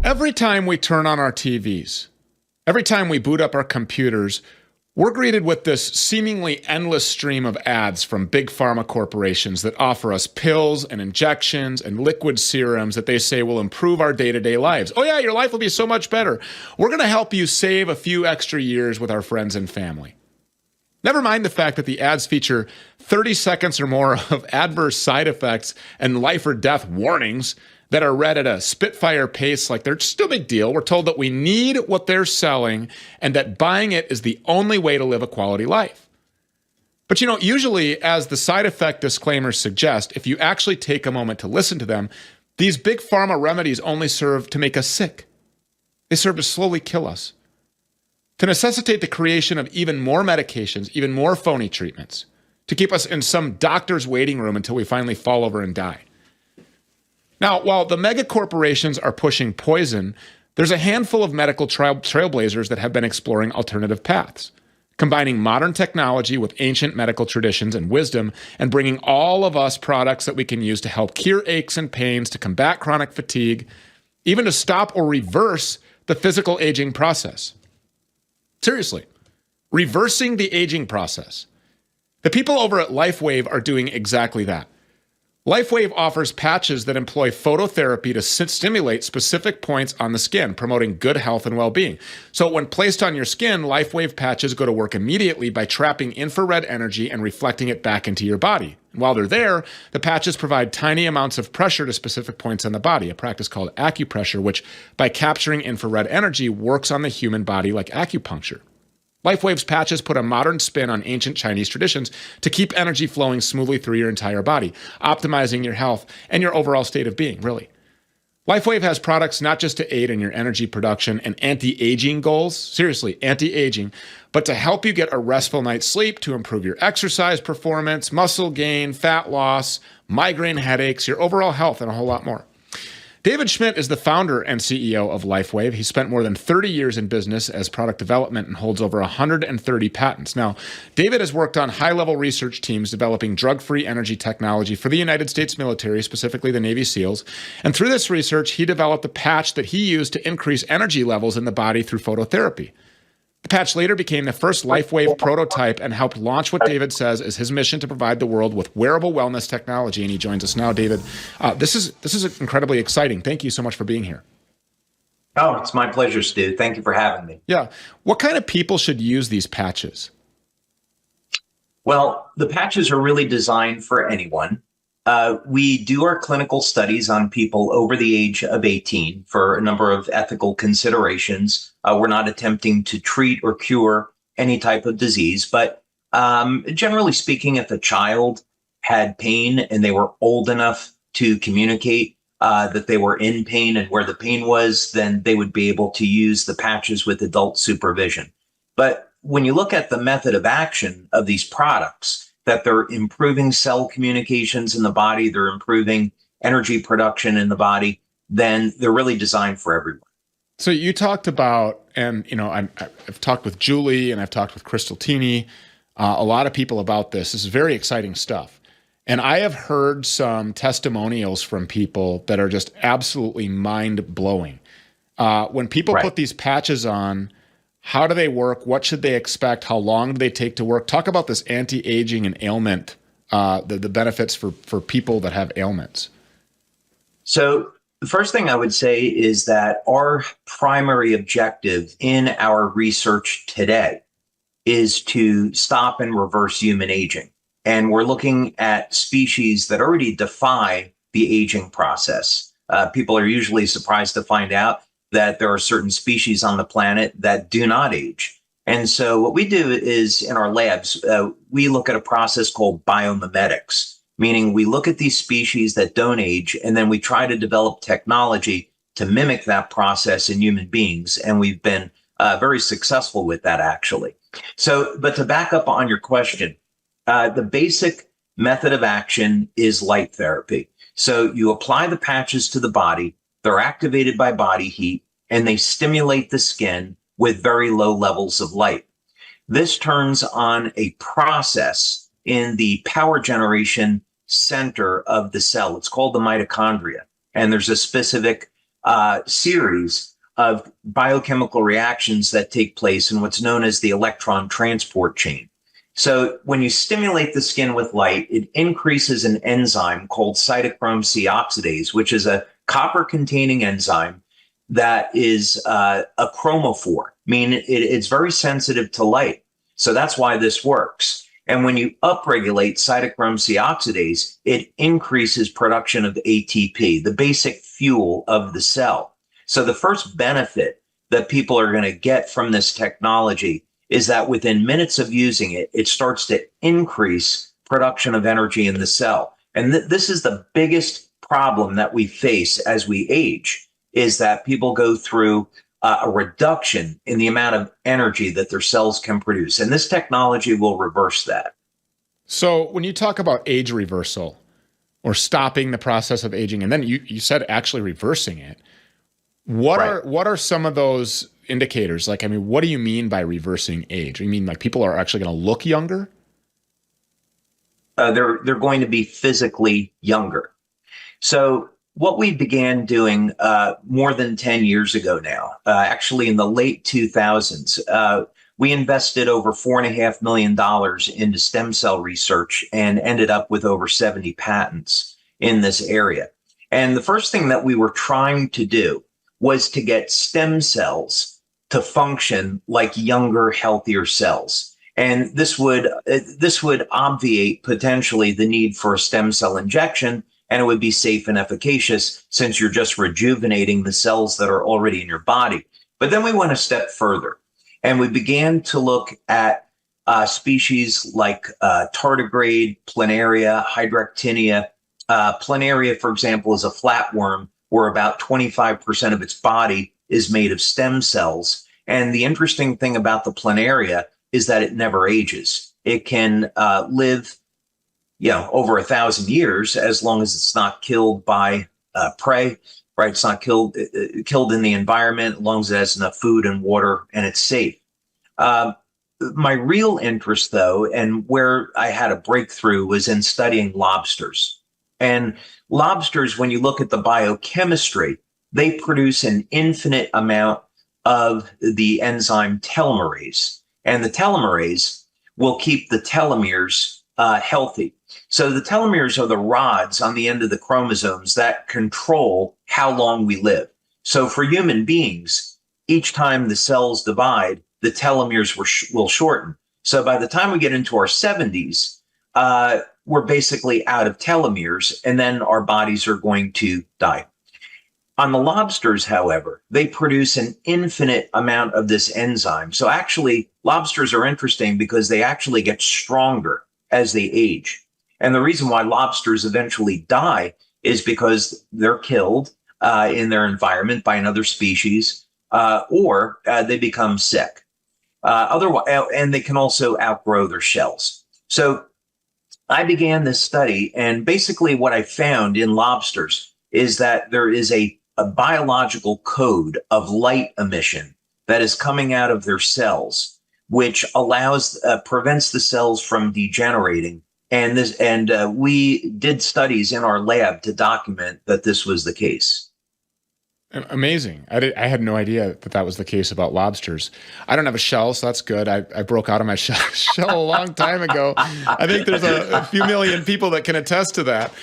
Every time we turn on our TVs, every time we boot up our computers, we're greeted with this seemingly endless stream of ads from big pharma corporations that offer us pills and injections and liquid serums that they say will improve our day-to-day lives. Oh yeah, your life will be so much better. We're going to help you save a few extra years with our friends and family. Never mind the fact that the ads feature 30 seconds or more of adverse side effects and life or death warnings that are read at a spitfire pace like they're just a big deal. We're told that we need what they're selling and that buying it is the only way to live a quality life. But usually, as the side effect disclaimers suggest, if you actually take a moment to listen to them, these big pharma remedies only serve to make us sick. They serve to slowly kill us, to necessitate the creation of even more medications, even more phony treatments, to keep us in some doctor's waiting room until we finally fall over and die. Now, while the mega corporations are pushing poison, there's a handful of medical trailblazers that have been exploring alternative paths, combining modern technology with ancient medical traditions and wisdom, and bringing all of us products that we can use to help cure aches and pains, to combat chronic fatigue, even to stop or reverse the physical aging process. Seriously, reversing the aging process. The people over at LifeWave are doing exactly that. LifeWave offers patches that employ phototherapy to stimulate specific points on the skin, promoting good health and well-being. So when placed on your skin, LifeWave patches go to work immediately by trapping infrared energy and reflecting it back into your body. And while they're there, the patches provide tiny amounts of pressure to specific points on the body, a practice called acupressure, which, by capturing infrared energy, works on the human body like acupuncture. LifeWave's patches put a modern spin on ancient Chinese traditions to keep energy flowing smoothly through your entire body, optimizing your health and your overall state of being, really. LifeWave has products not just to aid in your energy production and anti-aging goals, seriously, anti-aging, but to help you get a restful night's sleep, to improve your exercise performance, muscle gain, fat loss, migraine headaches, your overall health, and a whole lot more. David Schmidt is the founder and CEO of LifeWave. He spent more than 30 years in business as product development and holds over 130 patents. Now, David has worked on high-level research teams developing drug-free energy technology for the United States military, specifically the Navy SEALs. And through this research, he developed a patch that he used to increase energy levels in the body through phototherapy. The patch later became the first LifeWave prototype and helped launch what David says is his mission to provide the world with wearable wellness technology. And he joins us now. David, this is incredibly exciting. Thank you so much for being here. Oh, it's my pleasure, Stu. Thank you for having me. Yeah. What kind of people should use these patches? Well, the patches are really designed for anyone. We do our clinical studies on people over the age of 18 for a number of ethical considerations. We're not attempting to treat or cure any type of disease, but generally speaking, if a child had pain and they were old enough to communicate that they were in pain and where the pain was, then they would be able to use the patches with adult supervision. But when you look at the method of action of these products, that they're improving cell communications in the body, they're improving energy production in the body, then they're really designed for everyone. So you talked about, and I've talked with Julie and I've talked with Crystal Tini, a lot of people about this. This is very exciting stuff. And I have heard some testimonials from people that are just absolutely mind-blowing. When people put these patches on, how do they work? What should they expect? How long do they take to work? Talk about this anti-aging and ailment, the benefits for people that have ailments. So the first thing I would say is that our primary objective in our research today is to stop and reverse human aging. And we're looking at species that already defy the aging process. People are usually surprised to find out that there are certain species on the planet that do not age. And so what we do is in our labs, we look at a process called biomimetics, meaning we look at these species that don't age, and then we try to develop technology to mimic that process in human beings. And we've been very successful with that, actually. So, but to back up on your question, the basic method of action is light therapy. So you apply the patches to the body, they're activated by body heat, and they stimulate the skin with very low levels of light. This turns on a process in the power generation center of the cell. It's called the mitochondria. And there's a specific series of biochemical reactions that take place in what's known as the electron transport chain. So when you stimulate the skin with light, it increases an enzyme called cytochrome C oxidase, which is a copper-containing enzyme that is a chromophore, meaning it's very sensitive to light. So that's why this works. And when you upregulate cytochrome C oxidase, it increases production of ATP, the basic fuel of the cell. So the first benefit that people are going to get from this technology is that within minutes of using it, it starts to increase production of energy in the cell. And this is the biggest problem that we face as we age, is that people go through a reduction in the amount of energy that their cells can produce. And this technology will reverse that. So when you talk about age reversal or stopping the process of aging, and then you said actually reversing it, what are some of those indicators? Like, I mean, what do you mean by reversing age? You mean like people are actually going to look younger? They're going to be physically younger. So what we began doing more than 10 years ago now, actually in the late 2000s, we invested over $4.5 million into stem cell research and ended up with over 70 patents in this area. And the first thing that we were trying to do was to get stem cells to function like younger, healthier cells. And this would obviate potentially the need for a stem cell injection, and it would be safe and efficacious since you're just rejuvenating the cells that are already in your body. But then we went a step further, and we began to look at species like tardigrade, planaria, hydractinia. Planaria, for example, is a flatworm where about 25% of its body is made of stem cells. And the interesting thing about the planaria is that it never ages. It can live, over 1,000 years as long as it's not killed by prey, right? It's not killed in the environment, as long as it has enough food and water and it's safe. My real interest, though, and where I had a breakthrough was in studying lobsters. And lobsters, when you look at the biochemistry, they produce an infinite amount of the enzyme telomerase. And the telomerase will keep the telomeres healthy. So the telomeres are the rods on the end of the chromosomes that control how long we live. So for human beings, each time the cells divide, the telomeres will shorten. So by the time we get into our 70s, we're basically out of telomeres, and then our bodies are going to die. On the lobsters, however, they produce an infinite amount of this enzyme. So actually, lobsters are interesting because they actually get stronger as they age. And the reason why lobsters eventually die is because they're killed in their environment by another species, or they become sick. Otherwise, and they can also outgrow their shells. So I began this study, and basically what I found in lobsters is that there is a biological code of light emission that is coming out of their cells, which prevents the cells from degenerating. And we did studies in our lab to document that this was the case. Amazing. I had no idea that was the case about lobsters. I don't have a shell, so that's good. I broke out of my shell a long time ago. I think there's a few million people that can attest to that.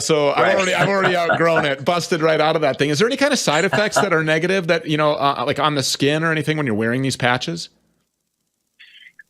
So right. I've already outgrown it, busted right out of that thing. Is there any kind of side effects that are negative that, like on the skin or anything when you're wearing these patches?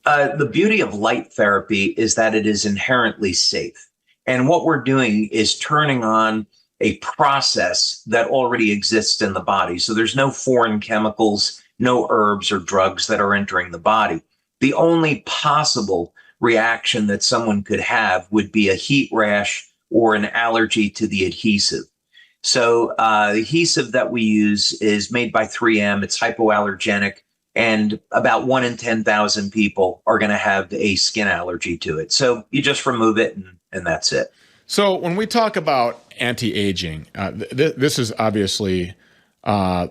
The beauty of light therapy is that it is inherently safe. And what we're doing is turning on a process that already exists in the body. So there's no foreign chemicals, no herbs or drugs that are entering the body. The only possible reaction that someone could have would be a heat rash or an allergy to the adhesive. So the adhesive that we use is made by 3M. It's hypoallergenic, and about 1 in 10,000 people are going to have a skin allergy to it. So you just remove it and that's it. So when we talk about anti-aging, this is obviously the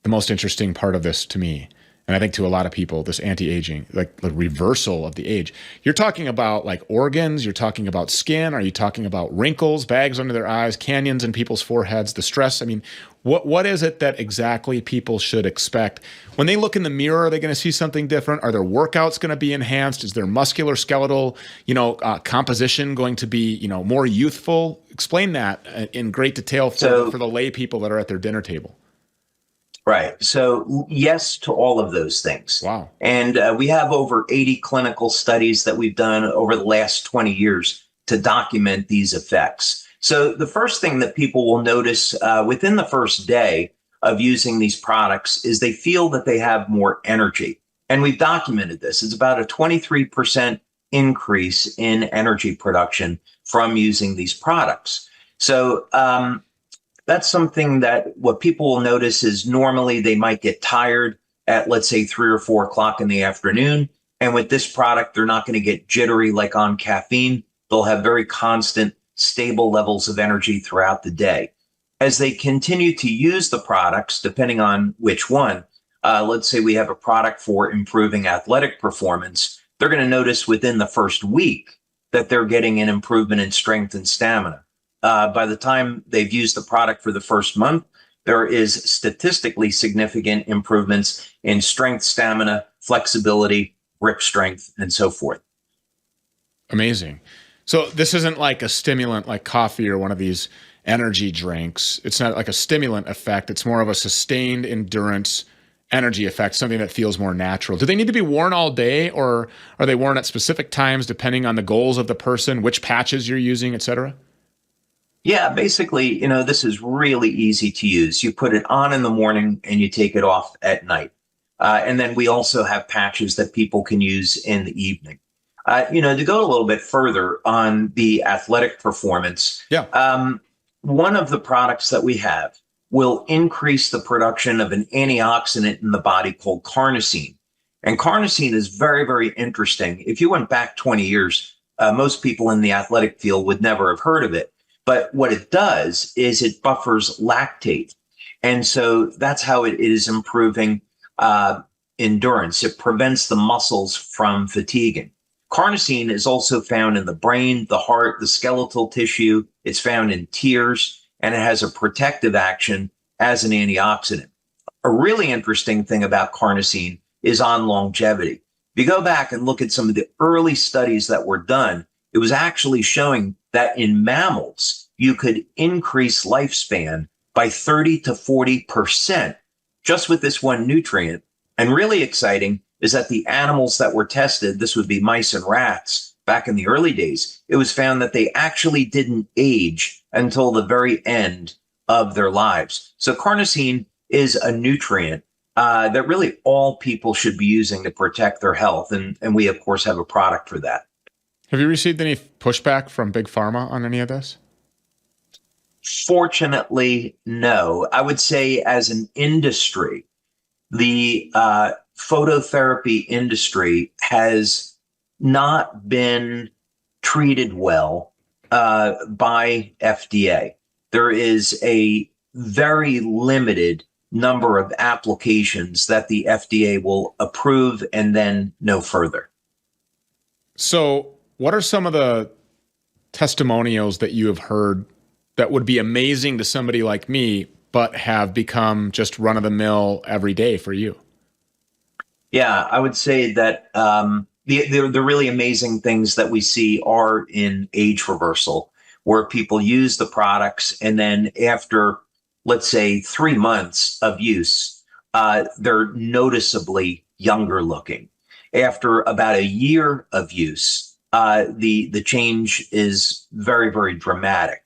most interesting part of this to me. And I think to a lot of people, this anti-aging, like the reversal of the age, you're talking about like organs, you're talking about skin, are you talking about wrinkles, bags under their eyes, canyons in people's foreheads, the stress? I mean, what is it that exactly people should expect? When they look in the mirror, are they going to see something different? Are their workouts going to be enhanced? Is their muscular skeletal, composition going to be, more youthful? Explain that in great detail for the lay people that are at their dinner table. Right. So, yes to all of those things. Wow. And we have over 80 clinical studies that we've done over the last 20 years to document these effects. So, the first thing that people will notice within the first day of using these products is they feel that they have more energy. And we've documented this. It's about a 23% increase in energy production from using these products. So, that's something that what people will notice is normally they might get tired at, let's say, 3 or 4 o'clock in the afternoon. And with this product, they're not going to get jittery like on caffeine. They'll have very constant, stable levels of energy throughout the day. As they continue to use the products, depending on which one, let's say we have a product for improving athletic performance, they're going to notice within the first week that they're getting an improvement in strength and stamina. By the time they've used the product for the first month, there is statistically significant improvements in strength, stamina, flexibility, grip strength, and so forth. Amazing. So this isn't like a stimulant like coffee or one of these energy drinks. It's not like a stimulant effect. It's more of a sustained endurance energy effect, something that feels more natural. Do they need to be worn all day, or are they worn at specific times depending on the goals of the person, which patches you're using, et cetera? Yeah, basically, this is really easy to use. You put it on in the morning and you take it off at night. And then we also have patches that people can use in the evening. To go a little bit further on the athletic performance, one of the products that we have will increase the production of an antioxidant in the body called carnosine. And carnosine is very, very interesting. If you went back 20 years, most people in the athletic field would never have heard of it. But what it does is it buffers lactate. And so that's how it is improving endurance. It prevents the muscles from fatiguing. Carnosine is also found in the brain, the heart, the skeletal tissue. It's found in tears, and it has a protective action as an antioxidant. A really interesting thing about carnosine is on longevity. If you go back and look at some of the early studies that were done, it was actually showing that in mammals, you could increase lifespan by 30 to 40% just with this one nutrient. And really exciting is that the animals that were tested, this would be mice and rats back in the early days, it was found that they actually didn't age until the very end of their lives. So carnosine is a nutrient that really all people should be using to protect their health. And we, of course, have a product for that. Have you received any pushback from Big Pharma on any of this? Fortunately, no. I would say as an industry, the phototherapy industry has not been treated well by FDA. There is a very limited number of applications that the FDA will approve and then no further. So what are some of the testimonials that you have heard that would be amazing to somebody like me, but have become just run of the mill every day for you? Yeah, I would say that the really amazing things that we see are in age reversal, where people use the products and then after, let's say, 3 months of use, they're noticeably younger looking. After about a year of use, the change is very, very dramatic.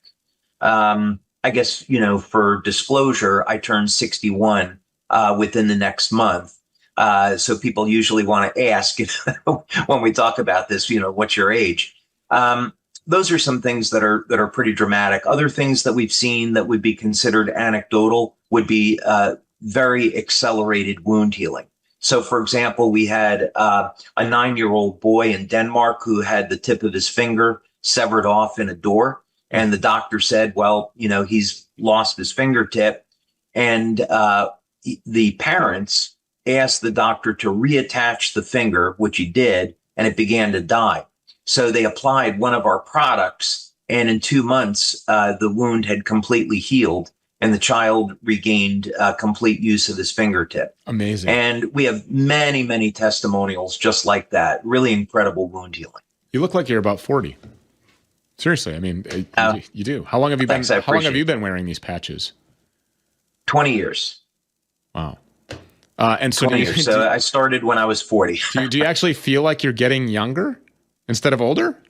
I guess, for disclosure, I turned 61 within the next month. So people usually want to ask when we talk about this, what's your age? Those are some things that are pretty dramatic. Other things that we've seen that would be considered anecdotal would be very accelerated wound healing. So, for example, we had a 9-year-old boy in Denmark who had the tip of his finger severed off in a door. And the doctor said, well, he's lost his fingertip. And the parents asked the doctor to reattach the finger, which he did, and it began to die. So they applied one of our products, and in 2 months, the wound had completely healed, and the child regained complete use of his fingertip. Amazing. And we have many, many testimonials just like that. Really incredible wound healing. You look like you're about 40. Seriously, I mean, you do. How long have you been? How long have you been wearing these patches? 20 years. Wow. And so, 20 years. So I started when I was 40. do you actually feel like you're getting younger instead of older?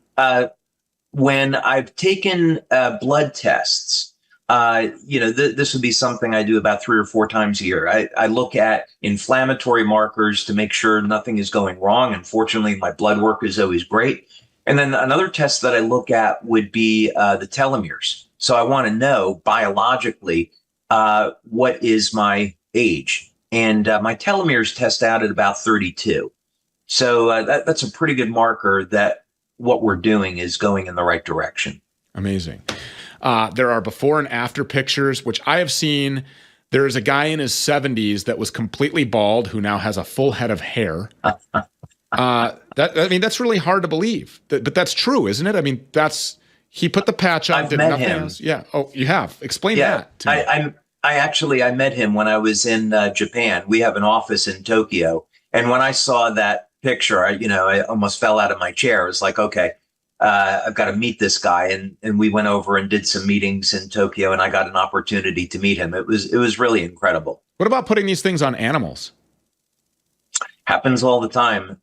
When I've taken blood tests, this would be something I do about 3 or 4 times a year. I look at inflammatory markers to make sure nothing is going wrong. Unfortunately, my blood work is always great. And then another test that I look at would be the telomeres. So I want to know biologically what is my age. And my telomeres test out at about 32. So that's a pretty good marker that what we're doing is going in the right direction. Amazing. There are before and after pictures, which I have seen. There is a guy in his 70s that was completely bald who now has a full head of hair. That's really hard to believe. But that's true, isn't it? I mean, he put the patch on, did nothing else. Yeah. Oh, you have. Explain that to me. I met him when I was in Japan. We have an office in Tokyo. And when I saw that picture, I almost fell out of my chair. It was like, okay, I've got to meet this guy. And we went over and did some meetings in Tokyo, and I got an opportunity to meet him. It was really incredible. What about putting these things on animals? Happens all the time.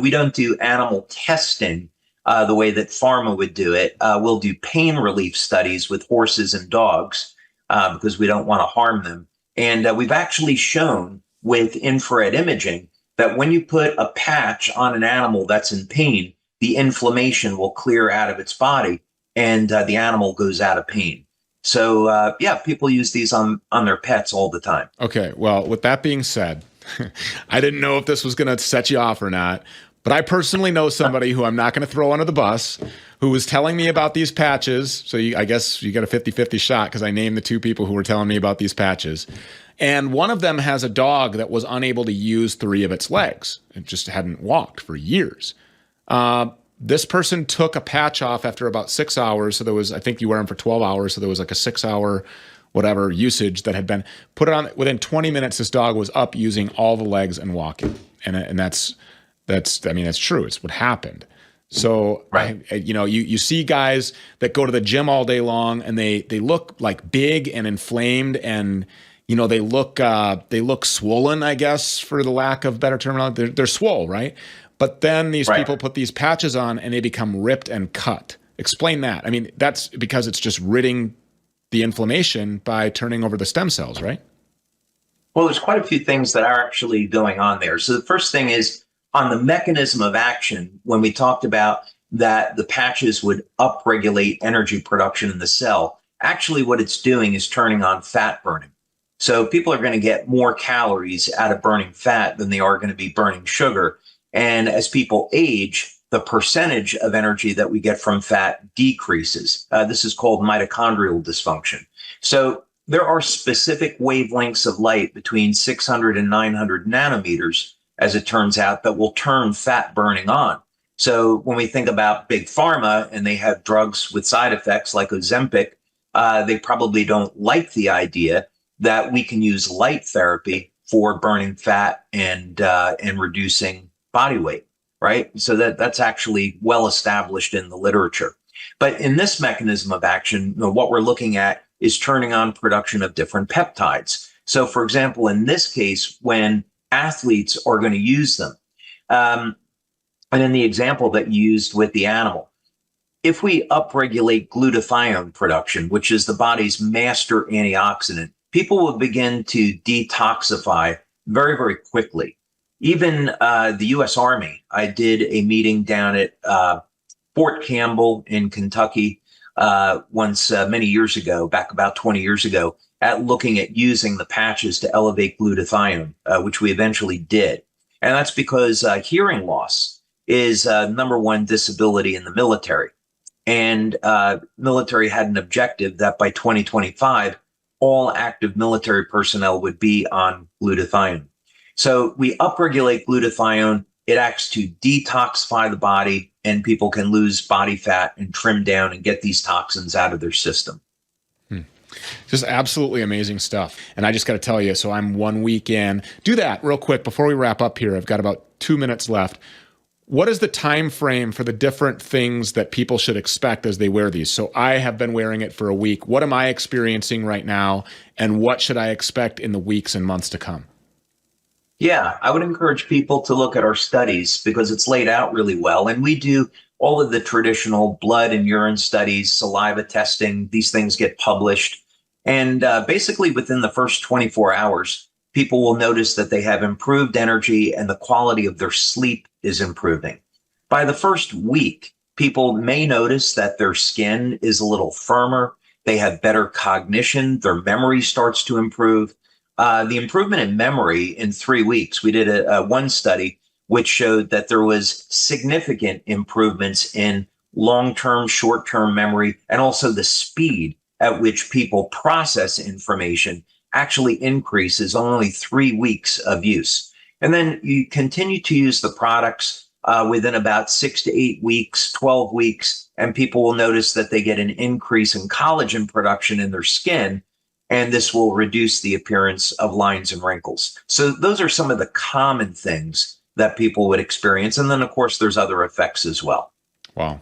We don't do animal testing the way that pharma would do it. We'll do pain relief studies with horses and dogs because we don't want to harm them. And we've actually shown with infrared imaging that when you put a patch on an animal that's in pain, the inflammation will clear out of its body and the animal goes out of pain. So, people use these on their pets all the time. Okay. Well, with that being said, I didn't know if this was going to set you off or not, but I personally know somebody who I'm not going to throw under the bus who was telling me about these patches. So I guess you got a 50-50 shot because I named the 2 people who were telling me about these patches. And one of them has a dog that was unable to use 3 of its legs. It just hadn't walked for years. This person took a patch off after about 6 hours. So I think you wear them for 12 hours. So there was like a 6-hour whatever usage that had been put it on. Within 20 minutes, this dog was up using all the legs and walking. And that's true. It's what happened. So, right. You see guys that go to the gym all day long and they look like big and inflamed and, they look swollen, I guess, for the lack of better terminology. They're swole, right? But then these people put these patches on and they become ripped and cut. Explain that. I mean, that's because it's just ridding the inflammation by turning over the stem cells, right? Well, there's quite a few things that are actually going on there. So the first thing is on the mechanism of action, when we talked about that the patches would upregulate energy production in the cell, actually what it's doing is turning on fat burning. So people are going to get more calories out of burning fat than they are going to be burning sugar. And as people age, the percentage of energy that we get from fat decreases. This is called mitochondrial dysfunction. So there are specific wavelengths of light between 600 and 900 nanometers, as it turns out, that will turn fat burning on. So when we think about big pharma and they have drugs with side effects like Ozempic, they probably don't like the idea that we can use light therapy for burning fat and reducing body weight, right? So that's actually well established in the literature. But in this mechanism of action, what we're looking at is turning on production of different peptides. So for example, in this case, when athletes are going to use them, and in the example that you used with the animal, if we upregulate glutathione production, which is the body's master antioxidant, people will begin to detoxify very, very quickly. Even the U.S. Army, I did a meeting down at Fort Campbell in Kentucky once many years ago, back about 20 years ago, at looking at using the patches to elevate glutathione, which we eventually did. And that's because hearing loss is number one disability in the military. And military had an objective that by 2025, all active military personnel would be on glutathione. So we upregulate glutathione. It acts to detoxify the body, and people can lose body fat and trim down and get these toxins out of their system. Just absolutely amazing stuff. And I just got to tell you, so I'm 1 week in. Do that real quick before we wrap up here. I've got about 2 minutes left. What is the time frame for the different things that people should expect as they wear these? So I have been wearing it for a week. What am I experiencing right now? And what should I expect in the weeks and months to come? Yeah, I would encourage people to look at our studies because it's laid out really well. And we do all of the traditional blood and urine studies, saliva testing. These things get published. And basically within the first 24 hours, people will notice that they have improved energy and the quality of their sleep is improving. By the first week, people may notice that their skin is a little firmer. They have better cognition. Their memory starts to improve. The improvement in memory in 3 weeks, we did one study which showed that there was significant improvements in long-term, short-term memory, and also the speed at which people process information actually increases on only 3 weeks of use. And then you continue to use the products within about 6 to 8 weeks, 12 weeks, and people will notice that they get an increase in collagen production in their skin, and this will reduce the appearance of lines and wrinkles. So those are some of the common things that people would experience. And then, of course, there's other effects as well. Wow.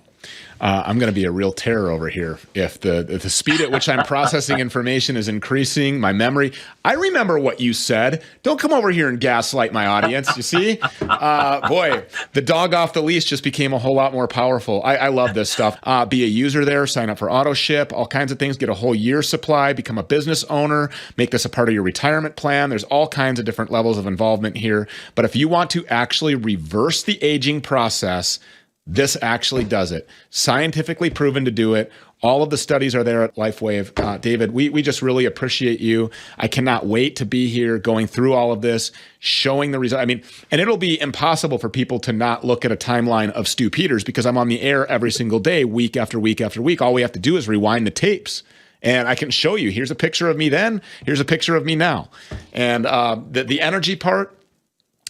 I'm going to be a real terror over here if the speed at which I'm processing information is increasing, my memory. I remember what you said. Don't come over here and gaslight my audience. You see? Boy, the dog off the leash just became a whole lot more powerful. I love this stuff. Be a user there, sign up for auto ship, all kinds of things, get a whole year's supply, become a business owner, make this a part of your retirement plan. There's all kinds of different levels of involvement here. But if you want to actually reverse the aging process, this actually does it. Scientifically proven to do it. All of the studies are there at LifeWave. David, we just really appreciate you. I cannot wait to be here going through all of this, showing the result. I mean, and it'll be impossible for people to not look at a timeline of Stu Peters because I'm on the air every single day, week after week after week. All we have to do is rewind the tapes. And I can show you, here's a picture of me then, here's a picture of me now. And the energy part,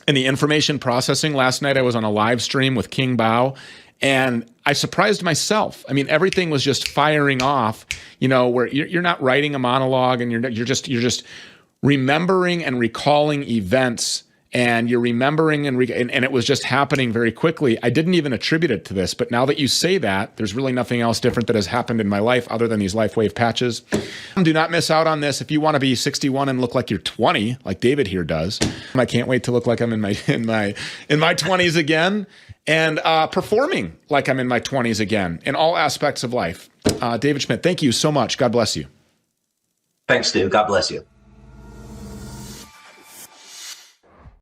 and the information processing, last night I was on a live stream with King Bao, and I surprised myself. I mean, everything was just firing off, you know, where you're not writing a monologue and you're just remembering and recalling events, and you're remembering and it was just happening very quickly. I didn't even attribute it to this, but now that you say that, there's really nothing else different that has happened in my life other than these LifeWave patches. Do not miss out on this. If you want to be 61 and look like you're 20, like David here does, I can't wait to look like I'm in my 20s again, and performing like I'm in my 20s again in all aspects of life. David Schmidt, thank you so much. God bless you. Thanks, Stu. God bless you.